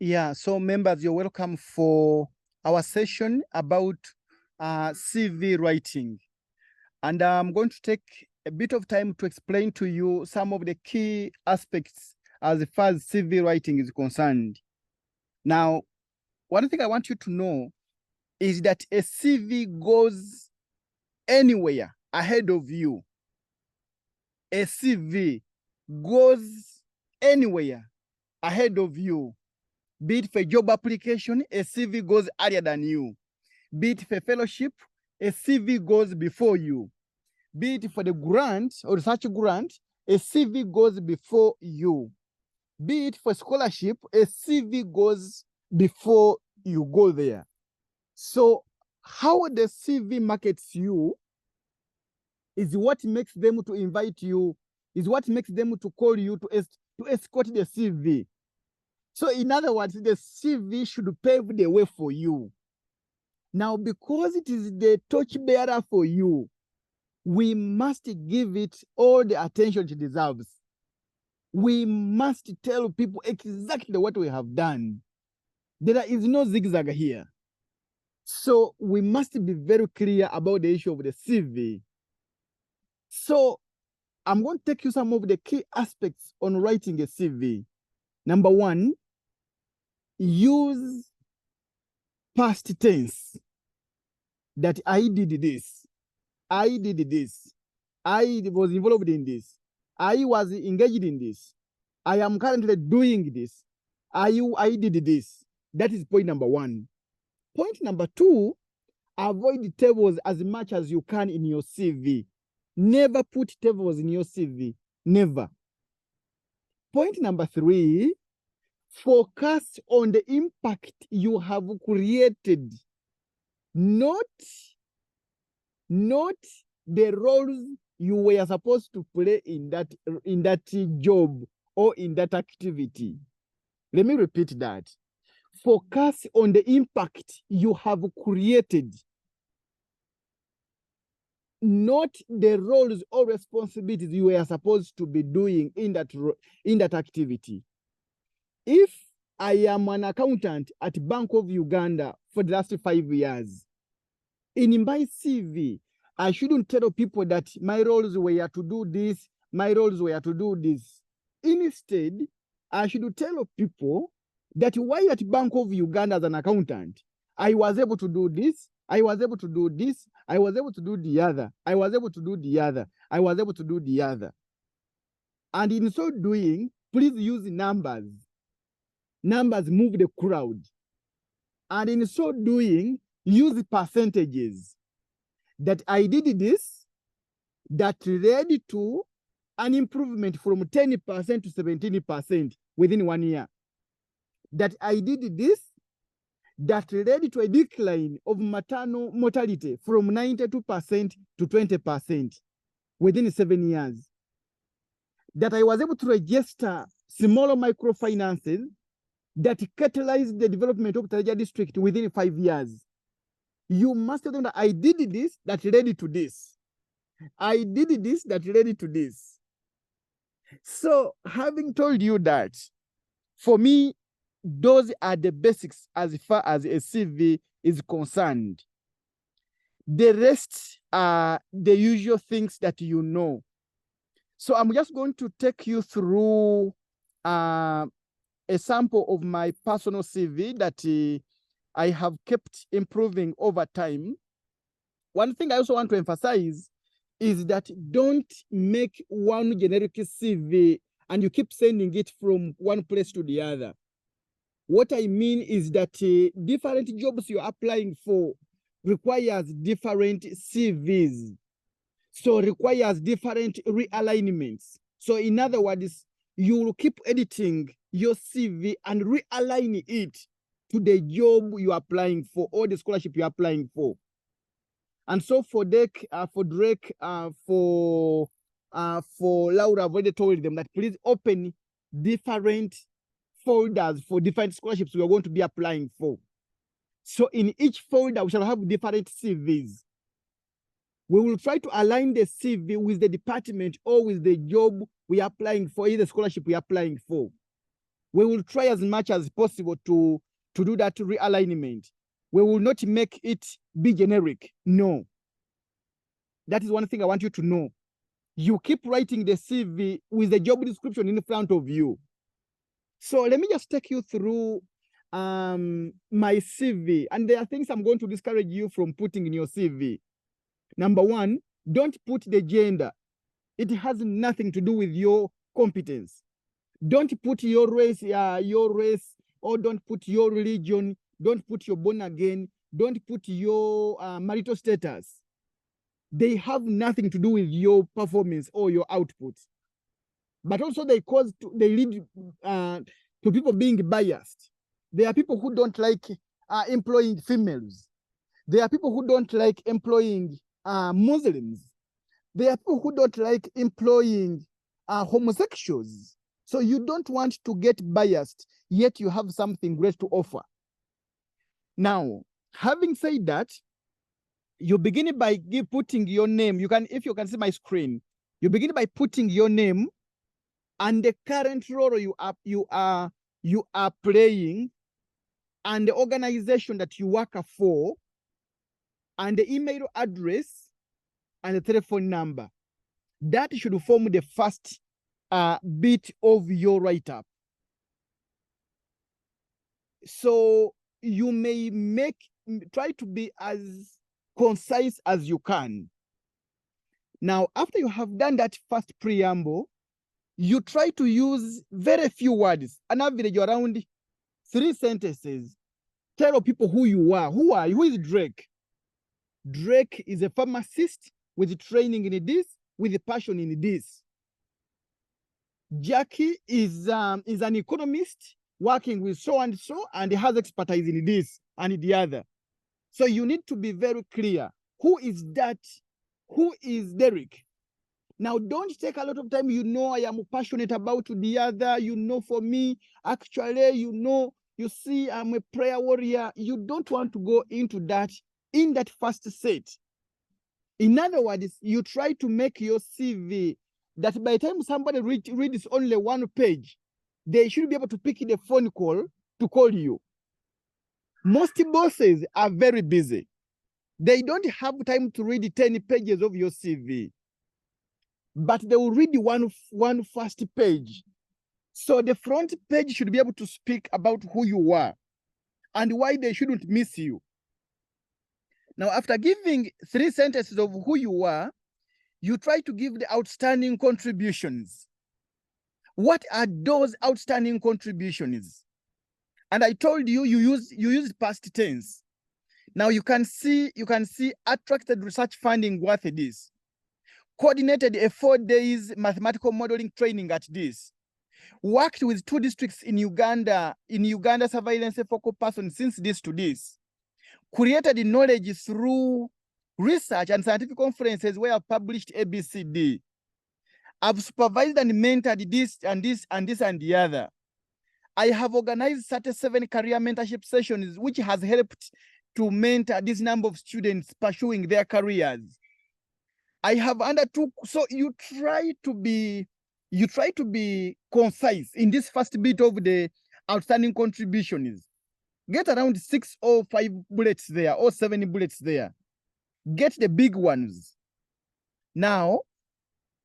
Yeah, so members, you're welcome for our session about CV writing. And I'm going to take a bit of time to explain to you some of the key aspects as far as CV writing is concerned. Now, one thing I want you to know is that a CV goes anywhere ahead of you. A CV goes anywhere ahead of you. Be it for job application, a CV goes earlier than you. Be it for fellowship, a CV goes before you. Be it for the grant or research grant, a CV goes before you. Be it for scholarship, a CV goes before you go there. So how the CV markets you is what makes them to invite you, is what makes them to call you to escort the CV. So in other words, the CV should pave the way for you. Now, because it is the torchbearer for you, we must give it all the attention it deserves. We must tell people exactly what we have done. There is no zigzag here. So we must be very clear about the issue of the CV. So I'm going to take you some of the key aspects on writing a CV. Number one, use past tense. That I did this. I did this. I was involved in this. I was engaged in this. I am currently doing this. I did this. That is point number one. Point number two, avoid tables as much as you can in your CV. Never put tables in your CV. Never. Point number three, focus on the impact you have created, not the roles you were supposed to play in that job or in that activity. Let me repeat that. Focus on the impact you have created, not the roles or responsibilities you were supposed to be doing in that activity. If I am an accountant at Bank of Uganda for the last 5 years, in my CV, I shouldn't tell people that my roles were to do this, my roles were to do this. Instead, I should tell people that while at Bank of Uganda as an accountant, I was able to do this, I was able to do this, I was able to do the other, I was able to do the other, I was able to do the other. And in so doing, please use numbers. Numbers move the crowd. And in so doing, use percentages. That I did this, that led to an improvement from 10% to 17% within 1 year. That I did this, that led to a decline of maternal mortality from 92% to 20% within 7 years. That I was able to register smaller microfinances that catalyzed the development of Taraja district within 5 years. You must tell them that I did this, that led to this. I did this, that led to this. So having told you that, for me, those are the basics as far as a CV is concerned. The rest are the usual things that you know. So I'm just going to take you through a sample of my personal CV that I have kept improving over time. One thing I also want to emphasize is that don't make one generic CV and you keep sending it from one place to the other. What I mean is that different jobs you're applying for requires different CVs. So requires different realignments. So in other words, you will keep editing your CV and realign it to the job you're applying for or the scholarship you're applying for. And so for Drake, for Laura, I've already told them that please open different folders for different scholarships we are going to be applying for. So in each folder, we shall have different CVs. We will try to align the CV with the department or with the job we are applying for, either scholarship we are applying for. We will try as much as possible to do that realignment. We will not make it be generic. No. That is one thing I want you to know. You keep writing the CV with the job description in front of you. So let me just take you through my CV. And there are things I'm going to discourage you from putting in your CV. Number one, don't put the gender. It has nothing to do with your competence. Don't put your race, or don't put your religion. Don't put your born again. Don't put your marital status. They have nothing to do with your performance or your output. But also they lead to people being biased. There are people who don't like employing females. There are people who don't like employing Muslims. There are people who don't like employing homosexuals. So you don't want to get biased, yet you have something great to offer. Now, having said that, you begin by putting your name. If you can see my screen, you begin by putting your name and the current role you are playing, and the organization that you work for, and the email address, and the telephone number. That should form the first bit of your write-up. So you may try to be as concise as you can. Now, after you have done that first preamble, you try to use very few words, an average around 3 sentences. Tell people who you are. Who are you? Who is Drake? Drake is a pharmacist with training in this, with a passion in this. Jackie is an economist working with so and so, and has expertise in this and the other. So you need to be very clear. Who is that? Who is Derek? Now, don't take a lot of time. I am passionate about the other. For me, actually, you see, I'm a prayer warrior. You don't want to go into that in that first set. In other words, you try to make your CV that by the time somebody reads only 1 page, they should be able to pick the phone call to call you. Most bosses are very busy. They don't have time to read 10 pages of your CV, but they will read one first page. So the front page should be able to speak about who you are and why they shouldn't miss you. Now, after giving 3 sentences of who you are, you try to give the outstanding contributions. What are those outstanding contributions? And I told you, you use past tense. Now you can see attracted research funding worth this. Coordinated a 4 days mathematical modeling training at this. Worked with 2 districts in Uganda surveillance focal person since this to this. Created knowledge through research and scientific conferences where I've published ABCD. I've supervised and mentored this and this and this and the other. I have organized 37 career mentorship sessions, which has helped to mentor this number of students pursuing their careers. I have undertook, so you try to be concise in this first bit of the outstanding contributions. Get around 6 or 5 bullets there, or 7 bullets there. Get the big ones. Now,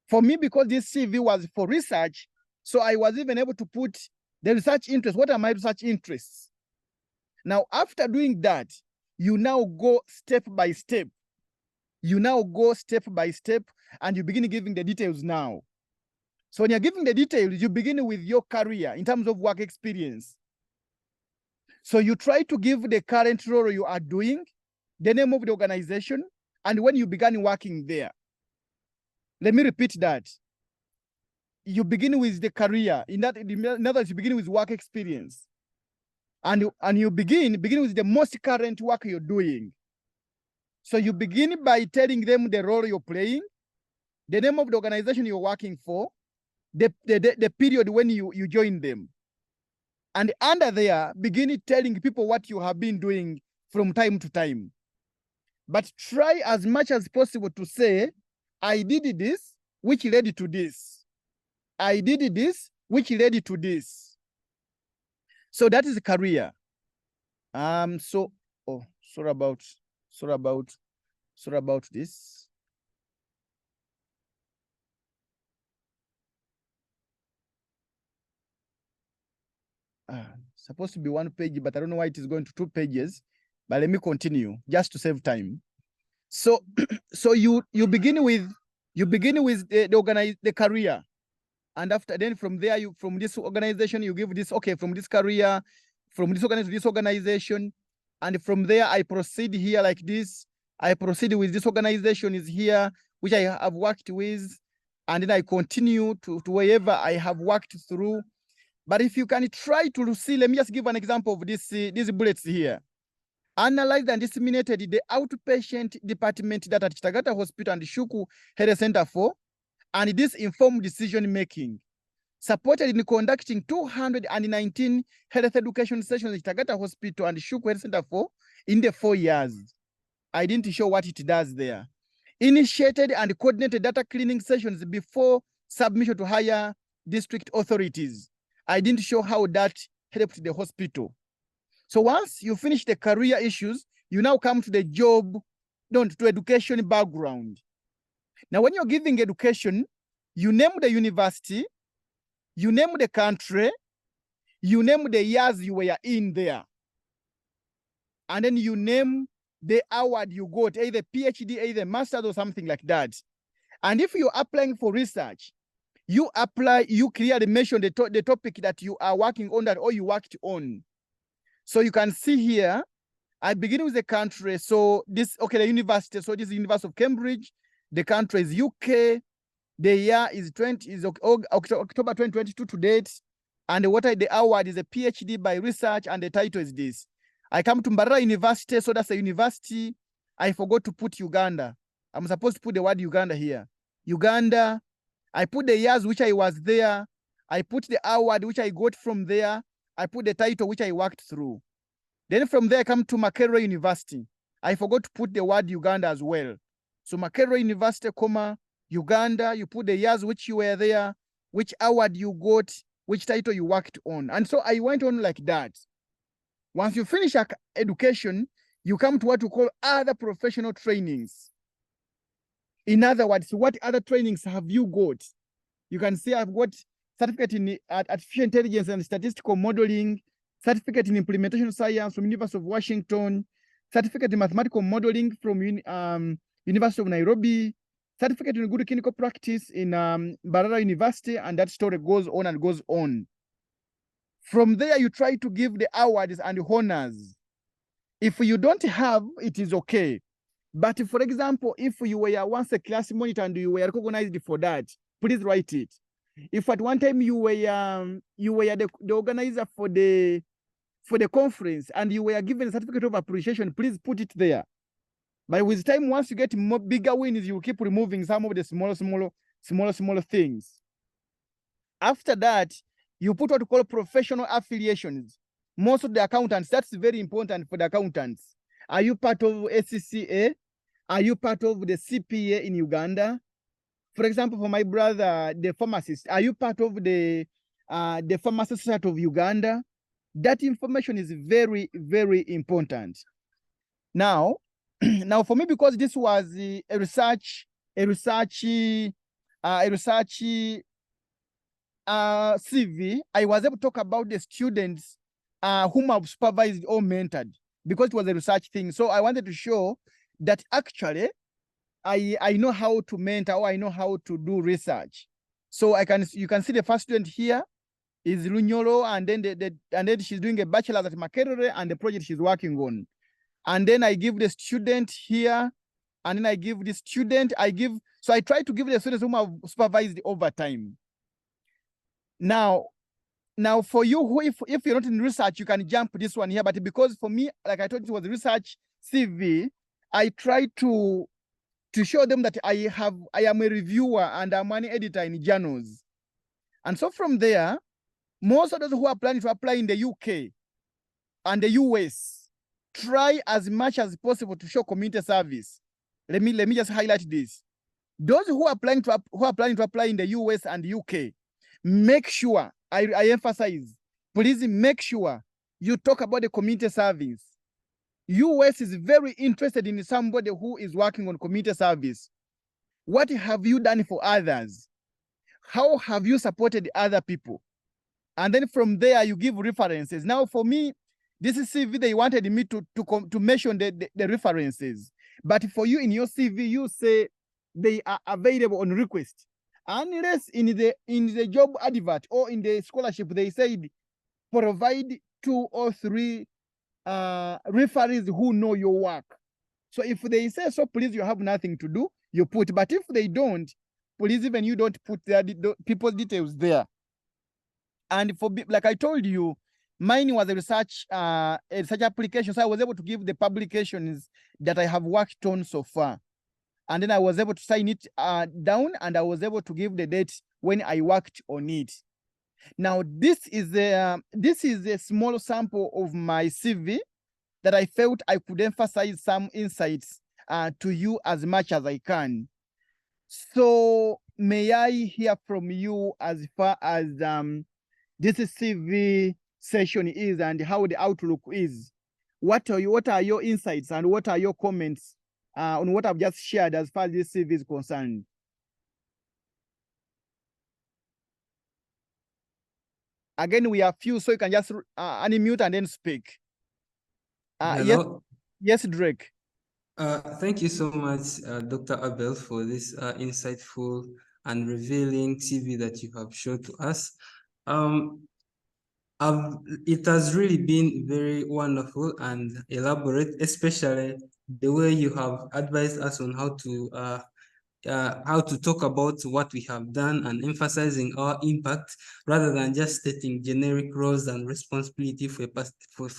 for me, because this CV was for research, so I was even able to put the research interest. What are my research interests? Now, after doing that, you now go step by step. You now go step by step, and you begin giving the details now. So when you're giving the details, you begin with your career in terms of work experience. So you try to give the current role you are doing, the name of the organization, and when you began working there. Let me repeat that. You begin with the career. In other words, you begin with work experience. And you begin with the most current work you're doing. So you begin by telling them the role you're playing, the name of the organization you're working for, the period when you join them. And under there, begin telling people what you have been doing from time to time. But try as much as possible to say, I did this, which led to this. I did this, which led to this. So that is a career. Sorry about this. Supposed to be 1 page, but I don't know why it is going to 2 pages. But let me continue just to save time. So, so you begin with the career, and after then from there from this organization you give this, okay, from this career, from this organization to this organization, and from there I proceed here like this. I proceed with this organization is here, which I have worked with, and then I continue to wherever I have worked through. But if you can try to see, let me just give an example of this, these bullets here. Analyzed and disseminated the outpatient department that at Kitagata Hospital and Shuku Health Center for, and this informed decision making. Supported in conducting 219 health education sessions at Kitagata Hospital and Shuku Health Center for in the 4 years. I didn't show what it does there. Initiated and coordinated data cleaning sessions before submission to higher district authorities. I didn't show how that helped the hospital. So once you finish the career issues, you now come to the job, to education background. Now, when you're giving education, you name the university, you name the country, you name the years you were in there. And then you name the award you got, either PhD, either master's or something like that. And if you're applying for research, you clearly mention the topic that you are working on that or you worked on. So you can see here, I begin with the country. So this, okay, the university. So this is the University of Cambridge. The country is UK. The year is October 2022 to date. And the award is a PhD by research, and the title is this. I come to Mbarara University, so that's a university. I forgot to put Uganda. I'm supposed to put the word Uganda here. Uganda. I put the years which I was there. I put the award which I got from there. I put the title which I worked through. Then from there I come to Makerere University. I forgot to put the word Uganda as well. So Makerere University, Uganda, you put the years which you were there, which award you got, which title you worked on. And so I went on like that. Once you finish education, you come to what we call other professional trainings. In other words, what other trainings have you got? You can see I've got certificate in artificial intelligence and statistical modeling, certificate in implementation science from University of Washington, certificate in mathematical modeling from University of Nairobi, certificate in good clinical practice in Mbarara University, and that story goes on and goes on. From there, you try to give the awards and the honors. If you don't have, it is okay. But for example, if you were once a class monitor and you were recognized for that, please write it. If at one time you were the organizer for the conference and you were given a certificate of appreciation, please put it there. But with time, once you get more bigger wins, you keep removing some of the smaller things. After that, you put what we call professional affiliations. Most of the accountants, that's very important for the accountants. Are you part of SCCA? Are you part of the CPA in Uganda? For example, for my brother, the pharmacist, are you part of the Pharmacist Society of Uganda? That information is very, very important. Now, for me, because this was a research CV, I was able to talk about the students whom I've supervised or mentored, because it was a research thing. So I wanted to show that actually I know how to mentor, or I know how to do research. So you can see the first student here is Lunyolo, and then she's doing a bachelor's at Makerere and the project she's working on. And then I give the student here, and then I give the student, so I try to give the students whom I've supervised over time. Now for you who, if you're not in research, you can jump this one here, but because for me, like I told you, it was research CV, I try to show them that I am a reviewer and I'm an editor in journals. And so from there, most of those who are planning to apply in the UK and the US, try as much as possible to show community service. Let me just highlight this. Those who are planning to apply in the US and the UK, make sure, I emphasize, please make sure you talk about the community service. US is very interested in somebody who is working on community service. What have you done for others? How have you supported other people? And then from there, you give references. Now, for me, this is CV, they wanted me to mention the references. But for you in your CV, you say they are available on request. Unless in the job advert or in the scholarship, they said provide 2 or 3 referees who know your work. So if they say so, please, you have nothing to do, you put. But if they don't, please, even you don't put their people's details there. And for, like I told you, mine was a research application. So I was able to give the publications that I have worked on so far. And then I was able to sign it down, and I was able to give the date when I worked on it. Now, this is a small sample of my CV that I felt I could emphasize some insights to you as much as I can. So may I hear from you as far as this CV session is and how the outlook is? What are your insights and what are your comments on what I've just shared as far as this CV is concerned? Again, we are few, so you can just unmute and then speak. Hello. Yes, Drake. Thank you so much, Dr. Abel, for this insightful and revealing CV that you have showed to us. It has really been very wonderful and elaborate, especially the way you have advised us on how to talk about what we have done and emphasizing our impact rather than just stating generic roles and responsibility for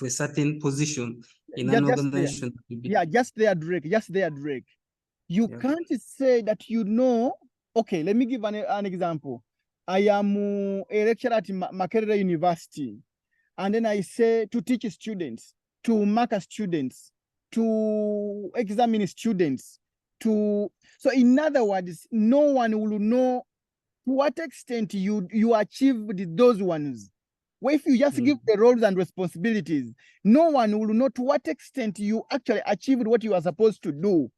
a certain position in an organization. Just there, Drake. You can't say that you know. Okay, let me give an example. I am a lecturer at Makerere University, and then I say to teach students, to mark students, to examine students, so in other words, no one will know to what extent you achieved those ones. Well, if you just give the roles and responsibilities, no one will know to what extent you actually achieved what you are supposed to do.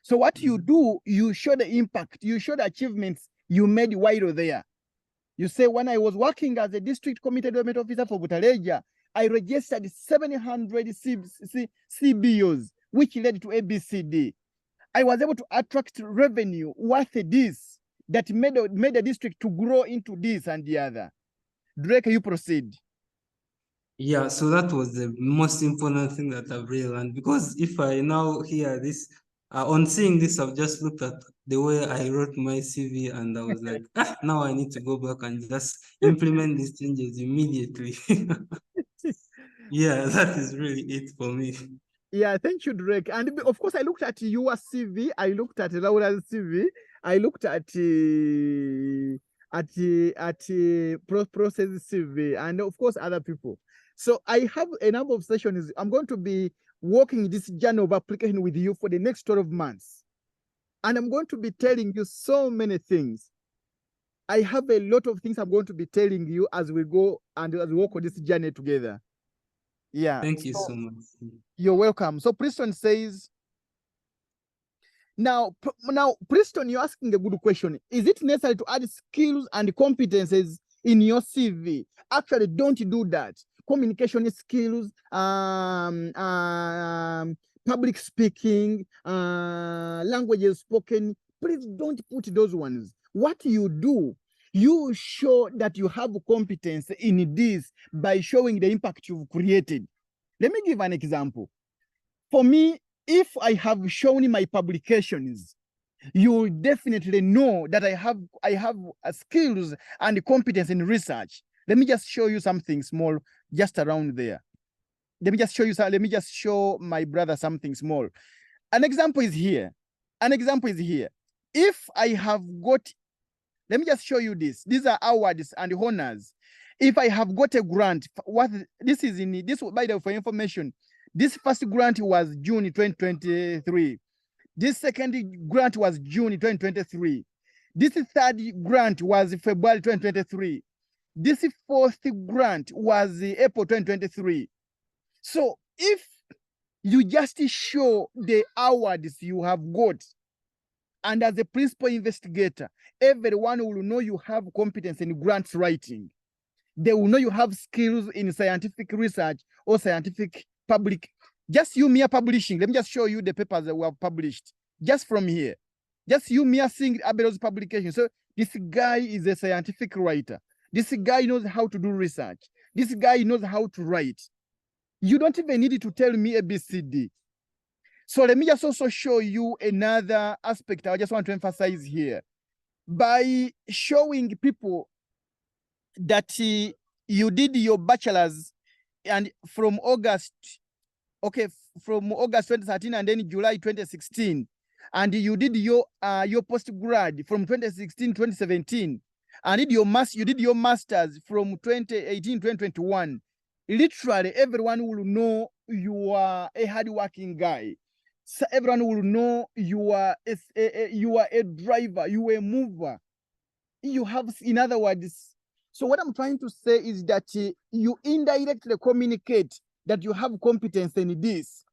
So what you do, you show the impact, you show the achievements you made while there. You say, when I was working as a district community development officer for Butaleja, I registered 700 CBOs, which led to ABCD. I was able to attract revenue worth this that made the district to grow into this and the other. Drake, you proceed. Yeah, so that was the most important thing that I've really learned, because if I now hear this, on seeing this, I've just looked at the way I wrote my CV and I was like, now I need to go back and just implement these changes immediately. Yeah, that is really it for me. Yeah, thank you, Drake. And of course, I looked at your CV, I looked at Laura's CV, I looked at process CV, and of course, other people. So I have a number of sessions. I'm going to be working this journey of application with you for the next 12 months. And I'm going to be telling you so many things. I have a lot of things I'm going to be telling you as we go and as we walk on this journey together. Yeah. Thank you so much. You're welcome. So Preston says, now, Preston, you're asking a good question. Is it necessary to add skills and competences in your CV? Actually, don't do that. Communication skills, public speaking, languages spoken. Please don't put those ones. What you do, you show that you have competence in this by showing the impact you've created. Let me give an example. For me, if I have shown my publications, you will definitely know that I have skills and competence in research. Let me just show you something small just around there. Let me just show my brother something small. An example is here. If I have got, let me just show you this. These are awards and honors. If I have got a grant, by the way, for information, this first grant was June 2023. This second grant was June 2023. This third grant was February 2023. This fourth grant was April 2023. So if you just show the awards you have got, and as a principal investigator, everyone will know you have competence in grants writing. They will know you have skills in scientific research or scientific public. Just you mere publishing. Let me just show you the papers that we have published just from here. Just you mere seeing Abel's publication. So this guy is a scientific writer. This guy knows how to do research. This guy knows how to write. You don't even need to tell me ABCD. So let me just also show you another aspect I just want to emphasize here. By showing people that you did your bachelor's and from August 2013 and then July 2016, and you did your postgrad from 2016 2017, and you did your master's from 2018 2021. Literally everyone will know you are a hardworking guy. So everyone will know you are a driver, you are a mover. You have, in other words, so what I'm trying to say is that you indirectly communicate that you have competence in this.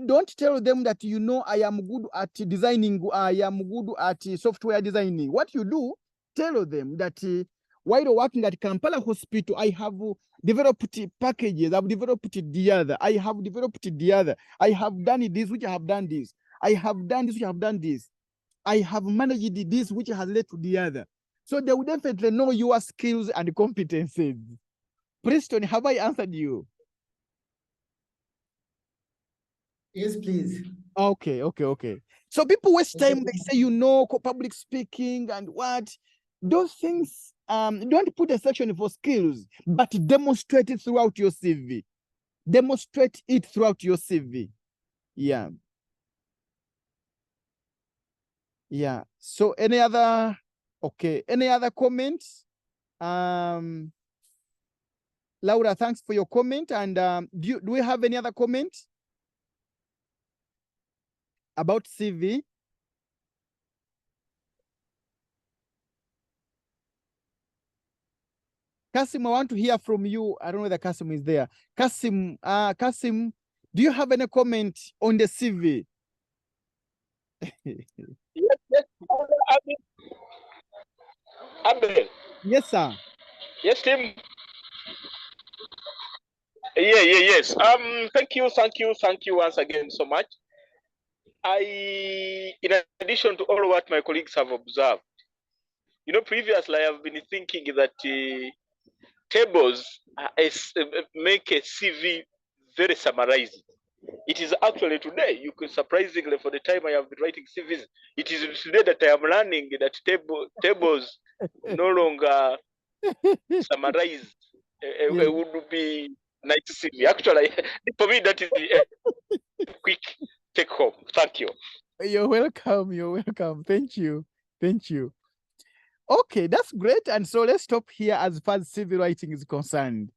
Don't tell them that, you know, I am good at designing, I am good at software designing. What you do, tell them that while working at Kampala Hospital, I have developed packages, I've developed the other, I have developed the other, I have done this, which I have done this, I have done this, which I have done this, I have managed this, which has led to the other. So they will definitely know your skills and competences. Preston, have I answered you? Yes, please. Okay. So people waste time, they say, you know, public speaking and what. Those things, don't put a section for skills, but demonstrate it throughout your CV. Demonstrate it throughout your CV. Yeah. So any other comments? Laura, thanks for your comment. And do we have any other comment about CV? Kasim, I want to hear from you. I don't know whether Kasim is there. Kasim, do you have any comment on the CV? Yes. Abel. Yes, sir. Yes, Tim. Yes. Thank you once again so much. In addition to all what my colleagues have observed, you know, previously I have been thinking that tables make a CV very summarized. It is actually today, you could surprisingly, for the time I have been writing CVs, it is today that I am learning that tables no longer summarize. Yeah. Would be nice to see me. Actually, for me, that is a quick take home. Thank you. You're welcome. Thank you. Okay, that's great. And so let's stop here as far as CV writing is concerned.